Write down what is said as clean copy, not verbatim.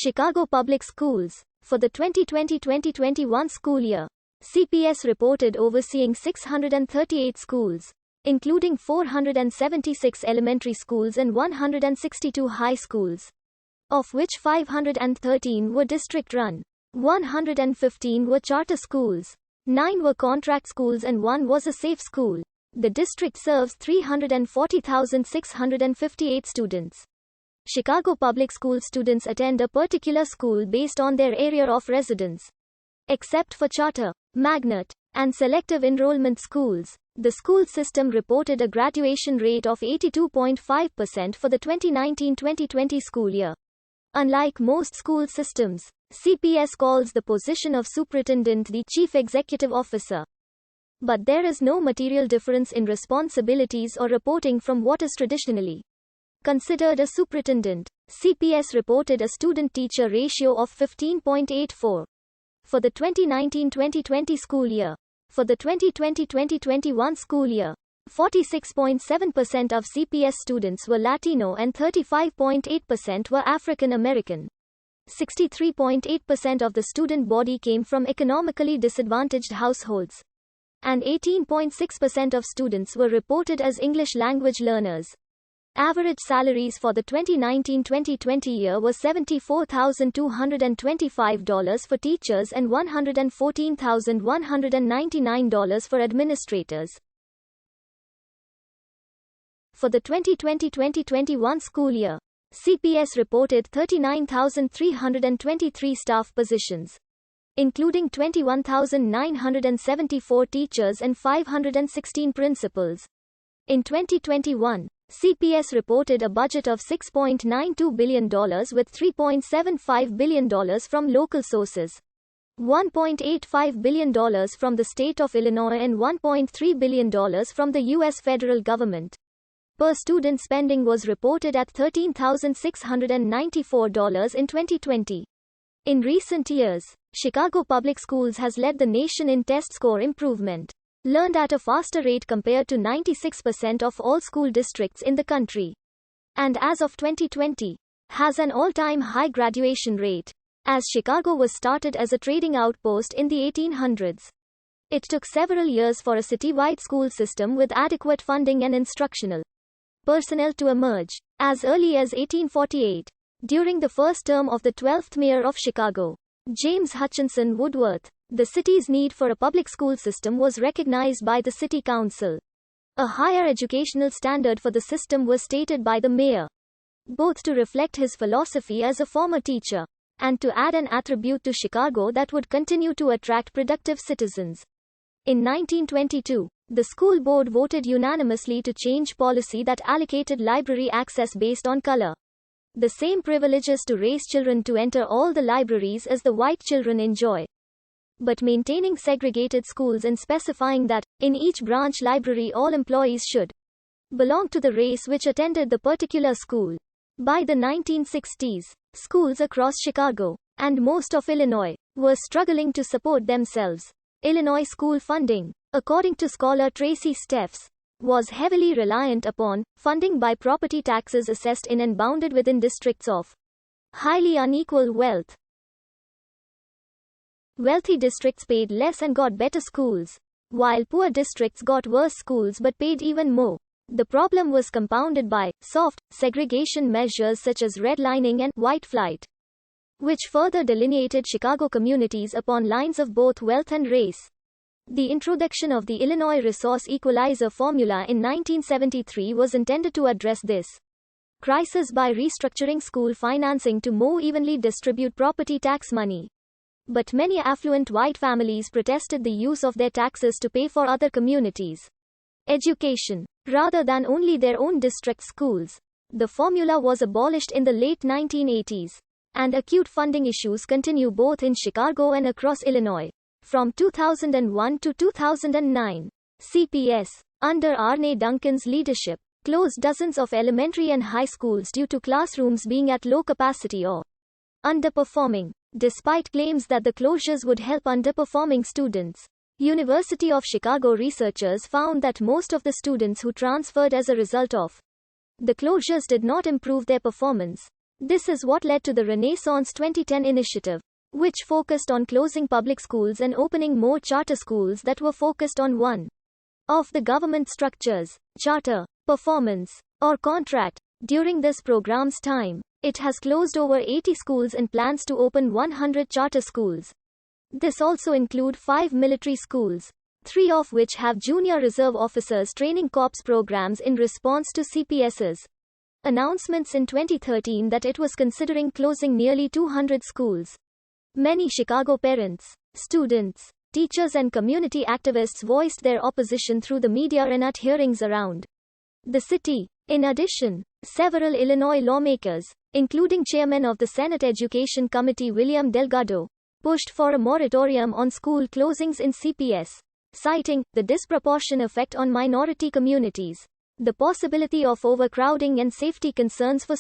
Chicago Public Schools. For the 2020-2021 school year, CPS reported overseeing 638 schools, including 476 elementary schools and 162 high schools, of which 513 were district-run, 115 were charter schools, 9 were contract schools and 1 was a safe school. The district serves 340,658 students. Chicago Public School students attend a particular school based on their area of residence. Except for charter, magnet, and selective enrollment schools, the school system reported a graduation rate of 82.5% for the 2019-2020 school year. Unlike most school systems, CPS calls the position of superintendent the chief executive officer. But there is no material difference in responsibilities or reporting from what is traditionally considered a superintendent. CPS reported a student-teacher ratio of 15.84 for the 2019-2020 school year. For the 2020-2021 school year, 46.7% of CPS students were Latino and 35.8% were African American. 63.8% of the student body came from economically disadvantaged households, and 18.6% of students were reported as English language learners. Average salaries for the 2019-2020 year were $74,225 for teachers and $114,199 for administrators. For the 2020-2021 school year, CPS reported 39,323 staff positions, including 21,974 teachers and 516 principals. In 2021, CPS reported a budget of $6.92 billion with $3.75 billion from local sources, $1.85 billion from the state of Illinois and $1.3 billion from the U.S. federal government. Per student spending was reported at $13,694 in 2020. In recent years, Chicago Public Schools has led the nation in test score improvement, learned at a faster rate compared to 96% of all school districts in the country, and as of 2020, has an all-time high graduation rate. As Chicago was started as a trading outpost in the 1800s, it took several years for a citywide school system with adequate funding and instructional personnel to emerge. As early as 1848, during the first term of the 12th mayor of Chicago, James Hutchinson Woodworth, the city's need for a public school system was recognized by the city council. A higher educational standard for the system was stated by the mayor, both to reflect his philosophy as a former teacher, and to add an attribute to Chicago that would continue to attract productive citizens. In 1922, the school board voted unanimously to change policy that allocated library access based on color. The same privileges to race children to enter all the libraries as the white children enjoy, but maintaining segregated schools and specifying that, in each branch library all employees should belong to the race which attended the particular school. By the 1960s, schools across Chicago, and most of Illinois, were struggling to support themselves. Illinois school funding, according to scholar Tracy Steffes, was heavily reliant upon funding by property taxes assessed in and bounded within districts of highly unequal wealth. Wealthy districts paid less and got better schools, while poor districts got worse schools but paid even more. The problem was compounded by soft segregation measures such as redlining and white flight, which further delineated Chicago communities upon lines of both wealth and race. The introduction of the Illinois Resource Equalizer formula in 1973 was intended to address this crisis by restructuring school financing to more evenly distribute property tax money. But many affluent white families protested the use of their taxes to pay for other communities' education, rather than only their own district schools. The formula was abolished in the late 1980s, and acute funding issues continue both in Chicago and across Illinois. From 2001 to 2009, CPS, under Arne Duncan's leadership, closed dozens of elementary and high schools due to classrooms being at low capacity or underperforming. Despite claims that the closures would help underperforming students, University of Chicago researchers found that most of the students who transferred as a result of the closures did not improve their performance. This is what led to the Renaissance 2010 initiative, which focused on closing public schools and opening more charter schools that were focused on one of the government structures, charter, performance, or contract. During this program's time, it has closed over 80 schools and plans to open 100 charter schools. This also include 5 military schools, 3 of which have junior reserve officers training corps programs in response to CPS's announcements in 2013 that it was considering closing nearly 200 schools. Many Chicago parents, students, teachers and community activists voiced their opposition through the media and at hearings around the city. In addition, several Illinois lawmakers, including Chairman of the Senate Education Committee William Delgado, pushed for a moratorium on school closings in CPS, citing the disproportionate effect on minority communities, the possibility of overcrowding and safety concerns for